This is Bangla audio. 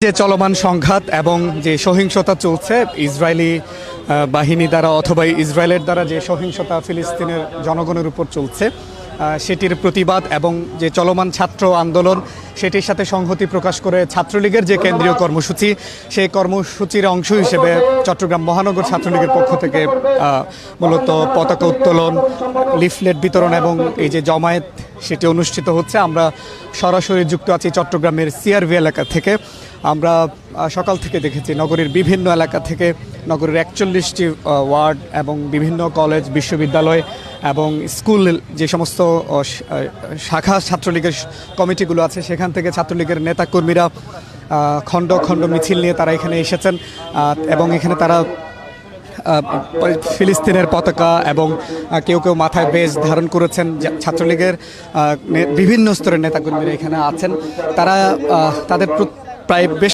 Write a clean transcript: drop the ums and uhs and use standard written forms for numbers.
যে চলমান সংঘাত এবং যে সহিংসতা চলছে ইসরায়েলি বাহিনী দ্বারা অথবা ইসরায়েলের দ্বারা যে সহিংসতা ফিলিস্তিনের জনগণের উপর চলছে সেটির প্রতিবাদ এবং যে চলমান ছাত্র আন্দোলন সেটির সাথে সংহতি প্রকাশ করে ছাত্রলীগের যে কেন্দ্রীয় কর্মসূচি সেই কর্মসূচির অংশ হিসেবে চট্টগ্রাম মহানগর ছাত্রলীগের পক্ষ থেকে মূলত পতাকা উত্তোলন লিফলেট বিতরণ এবং এই যে জমায়েত সেটি অনুষ্ঠিত হচ্ছে। আমরা সরাসরি যুক্ত আছি চট্টগ্রামের সিআরভি এলাকা থেকে। আমরা সকাল থেকে দেখেছি নগরীর বিভিন্ন এলাকা থেকে নগরীর 41টি ওয়ার্ড এবং বিভিন্ন কলেজ বিশ্ববিদ্যালয় এবং স্কুল যে সমস্ত শাখা ছাত্রলীগের কমিটিগুলো আছে সেখান থেকে ছাত্রলীগের নেতাকর্মীরা খণ্ড খণ্ড মিছিল নিয়ে তারা এখানে এসেছেন এবং এখানে তারা ফিলিস্তিনের পতাকা এবং কেউ কেউ মাথায় বেজ ধারণ করেছেন। ছাত্রলীগের বিভিন্ন স্তরের নেতাকর্মীরা এখানে আছেন। তারা তাদের প্রায় বেশ